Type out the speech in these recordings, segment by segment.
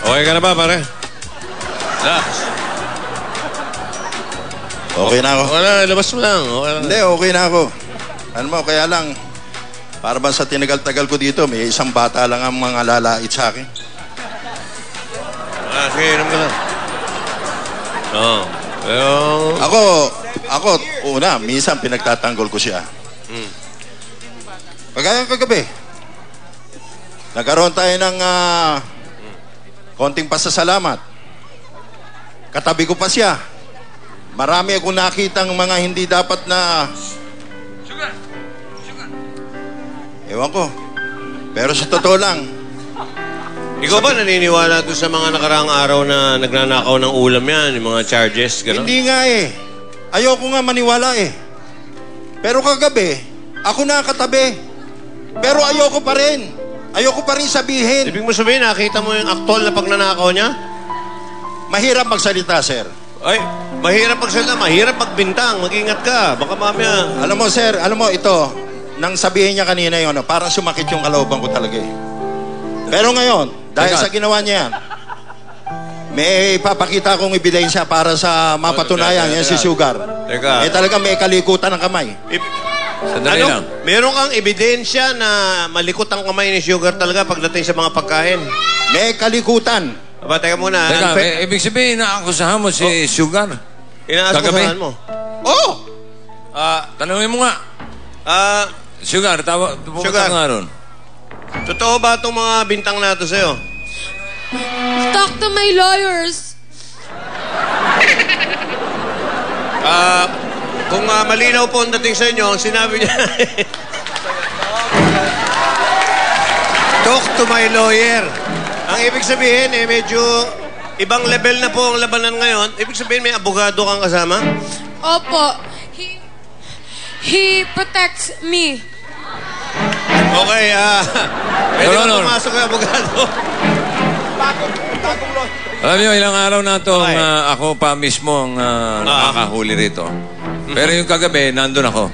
Okay ka na ba, pare? Relax. Okay na ako. Wala, labas mo lang. Okay lang. Hindi, okay na ako. Ano mo, kaya lang, para ba sa tinagal-tagal ko dito, may isang bata lang ang mga lalait sa akin. Sige, inom ka lang. Oo. Pero... Ako, una, minsan pinagtatanggol ko siya. Kagaya kagabi, nagkaroon tayo ng konting pasasalamat. Katabi ko pa siya. Marami akong nakitang mga hindi dapat na... Sugar! Ewan ko. Pero sa totoo lang, Ikaw ba naniniwala doon sa mga nakaraang araw na nagnanakaw ng ulam yan, yung mga charges, gano'n? hindi nga eh. Ayoko nga maniwala eh. Pero kagabi, ako nakakatabi. Pero ayoko pa rin. Ayoko pa rin sabihin. Ibig mo sabihin, nakita mo yung aktol na pagnanakaw niya? Mahirap magsalita, sir. Ay, mahirap magsalita, mahirap magbintang. Mag-ingat ka, baka mamaya. Alam mo, sir, ito, nang sabihin niya kanina yun, parang sumakit yung kalooban ko talaga eh. Pero ngayon, dahil sa ginawa niya yan, may papakita akong ebidensya para sa mapatunayan yan si Sugar. Teka. Talaga may kalikutan ng kamay. Sandali lang. Meron kang ebidensya na malikot ang kamay ni Sugar talaga pagdating sa mga pagkain? May kalikutan. Aba, teka muna. Teka, ibig sabihin, inaakusahan mo si Sugar? Inaakusahan mo? Oo! Tanungin mo nga. Sugar, pumunta ka nga ron. Totoo ba itong mga bintang na ito sa'yo? Talk to my lawyers. Kung malinaw po ang dating sa inyo, sinabi niya... Talk to my lawyer. Ang ibig sabihin, medyo ibang level na po ang labanan ngayon. Ibig sabihin, may abogado kang kasama? Opo. He protects me. Okay, pwede ba pumasok yung abogado? Alam niyo, ilang araw na itong ako pa mismo ang nakakahuli rito. Pero yung kagabi, nandun ako.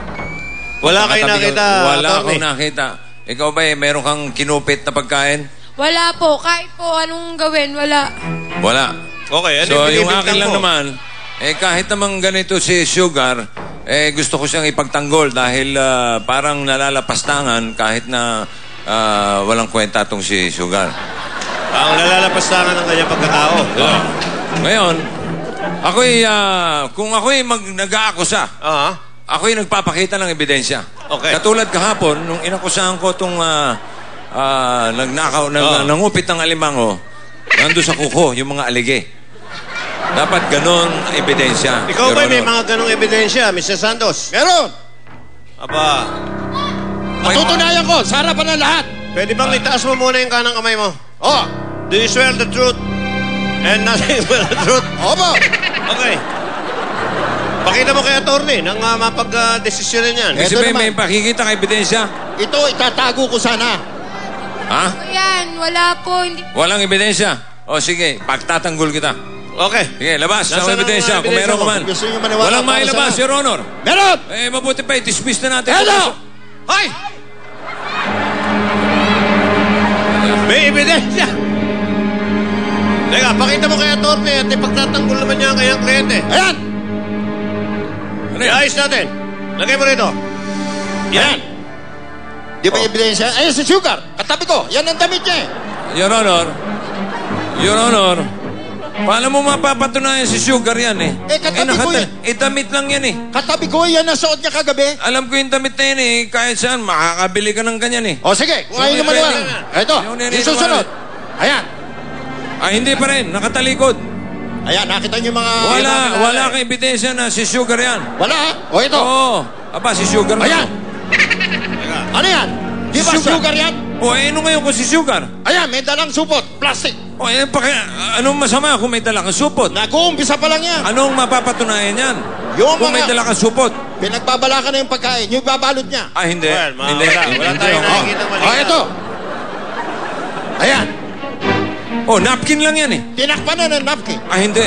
Wala kayo nakita? Wala akong nakita. Ikaw ba meron kang kinupit na pagkain? Wala po. Kahit po anong gawin, wala. Wala. Okay, so yung akin lang naman, kahit namang ganito si Sugar, gusto ko siyang ipagtanggol dahil parang nalalapastangan kahit na walang kwenta itong si Sugar. Ang nalalapastangan ng kanyang pagkatao. Ngayon, kung ako'y nag-aakusa, ako'y nagpapakita ng ebidensya. Okay. Katulad kahapon, nung inakusahan ko itong nangupit ng alimango, nandun sa kuko, yung mga alige. Dapat ganon ebidensya. Ikaw ba may mga ganong ebidensya, Mr. Santos? Meron! Aba. Matutunayan ko, sa harapan ng lahat. Pwede bang itaas mo muna yung kanang kamay mo? Oh! Do you swear the truth and nothing but the truth? Opo! Okay. Pakita mo kay attorney nang mapag-desisyonan yan. Kasi may pakikita ka ebidensya. Ito, itatago ko sana. Ha? Yan, wala po. Hindi... Walang ebidensya? O sige, pagtatanggol kita. Okay. Sige, labas. Sa ebidensya, kung meron ka man. Gusto niyo maniwala Walang para mailabas, sana. Your Honor. Meron! Mabuti pa, i-dismiss na natin. Hello! Hoy! May ebidensya! Teka, pakita mo kay attorney at ipagtatanggol naman niya ang kanyang kliyente. Ayan! Ano yan? Iayos natin. Lagay mo rito. Yan. Di ba ebidensya? Ayan si Sugar. Katabi ko. Yan ang damit niya eh. Your Honor, paano mo mapapatunayan si Sugar yan eh? Katabi ko yan. Damit lang yan eh. Katabi ko yan ang suot niya kagabi. Alam ko yung damit na yan eh. Kahit saan, makakabili ka ng ganyan eh. O sige, kung ayaw naman naman. Ito, yung susunod. Ayan. Hindi pa rin. Nakatalikod. Ayan, nakita niyo mga... Wala kang ebidensya na si Sugar yan. Wala ha? O ito. Oo. Aba, si Sugar na. Ayan. Ano yan? Di ba Sugar yan? O, ano ngayon kung si Sugar? Ayan, may dalang supot. Plastic. O, anong masama kung may dala kang supot? Nag-uumpisa pa lang yan. Anong mapapatunayan yan? Yung kung may dala kang supot? Pinagbabalakan na yung pagkain. Yung babalot niya. Hindi. Well, wala tayong nakikita mali. Ito. Ayan. Oh, napkin lang yan eh. Tinakpan na ng napkin. Ah, hindi.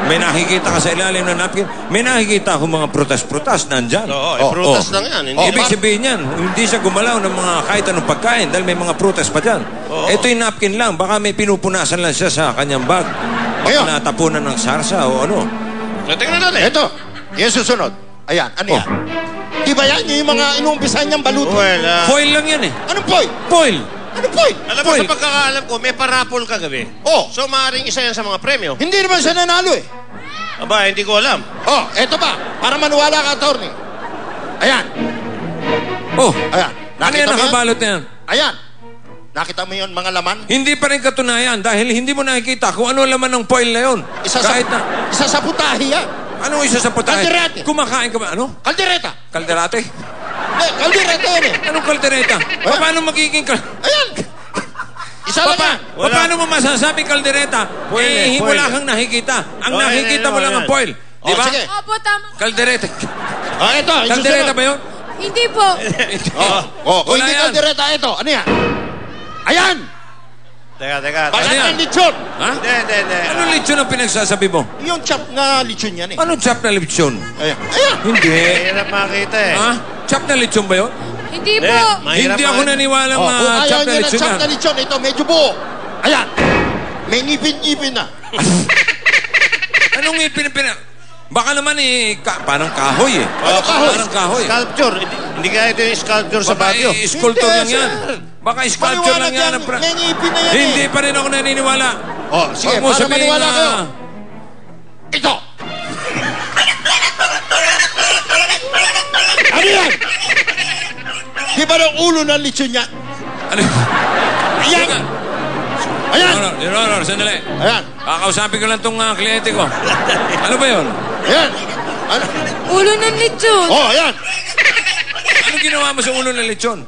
May nakikita ka sa ilalim ng napkin. May nakikita akong mga prutas-prutas nandyan. Oo, prutas lang yan. Hindi Ibig sabihin yan, hindi siya gumalaw ng mga kahit anong pagkain dahil may mga prutas pa dyan. Ito yung napkin lang. Baka may pinupunasan lang siya sa kanyang bag. Baka Ngayon. natapunan ng sarsa o ano. Tingnan natin. Ito, yung susunod. Ayan, ano yan? Di ba yan yung mga inumpisan niyang balutin? Well, Foil lang yan eh. Anong foil? Foil. Anong foil? alam mo sa pagkakaalam ko, may parapol kagabi. Oh. So, maaaring isa yan sa mga premyo. Hindi naman siya nanalo eh. Aba, hindi ko alam. Oh, eto ba? Para maniwala ka, attorney. Ayan. Oh, Ayan. ano yan mo nakabalot na yan? Ayan. Nakita mo yun, mga laman? Hindi pa rin katunayan dahil hindi mo nakikita kung ano laman ng foil na yun. Isa Kahit sa, na. isa sa putahe yan. Anong isa sa putahe? Kalderete. Kumakain ka ba? Ano? Kaldereta. Kalderate? Kaldereta yan eh. Anong kaldereta? Paano magiging Ayan. Isa lang yan. Wala. Paano mo masasabi kaldereta? Foil eh, foil Wala eh. kang nakikita. Ang Oh, nakikita yan, mo yan, lang yan. ang foil. Di Oh, ba? sige. Opo, tama. Kaldereta. Oh, ito. yung Kaldereta susunod. ba yun? Hindi po. Kung Wala hindi yan. kaldereta, ito. Ano yan? Ayan. Teka. Balat Ano yan? ng lechon. Ha? Hindi. Anong lechon ang pinagsasabi mo? Yung chop na lechon yan eh. Anong chop na lechon? Ayan. Ayan. Hindi. Mahirap makita eh. Ha? Chop na lechon ba yun? Hindi Hindi, po. mahirap Hindi ako makita. naniwalang Kung ayaw chop na niya ng lechon chop yan. na lechon, ito medyo buo. Ayan. May ngipin-ngipin na. Anong Baka naman parang kahoy eh. Ano kahoy? Parang kahoy. Sculpture. Hindi kaya ito yung sculpture sa Baka Baguio. sculpture lang Hindi, yan. sir. Baka sculpture lang yan. Maliwanag yan. May ngipin na yan Hindi eh. pa rin ako naniniwala. Oh, sige, Huwag mo para sabihin maniwala na- kayo. Ito. Ano yan? Di ba ng ulo ng lechon niya? Ano? Ayan. Ayan. Your Honor, sandali. Ayan. Kakausapin ko lang tong kliyente ko. Ano ba yun? Ayan. Ano? Ulo ng lechon. Oh, ayan. Ano ginawa mo sa ulo ng lechon?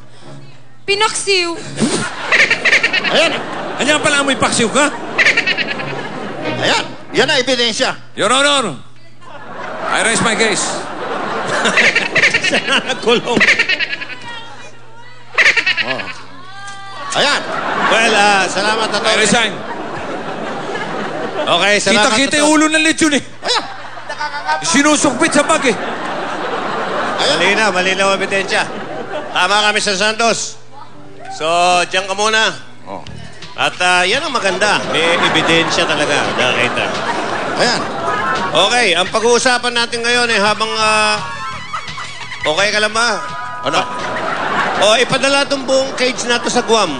Pinaksiw. Ayan. Kanya pala amoy paksiw ka? Ayan. Yan ang ebidensya. Your Honor, I raise my case. Nagkulong. Ayan. Well, salamat na I resign. Okay, salamat. Kita-kita yung ulo ng lechon eh. Ayan. Sinusukpit sa bag eh. Malinaw ang ebidensya. Tama kami sa Santos. So, diyan ka muna. Oh. At yan ang maganda. May ebidensya talaga. Nakita. Ayan. Okay, ang pag-uusapan natin ngayon eh habang... okay ka lang ba? Ano? O, ipadala itong buong cage na to sa Guam.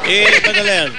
Ipadala yan.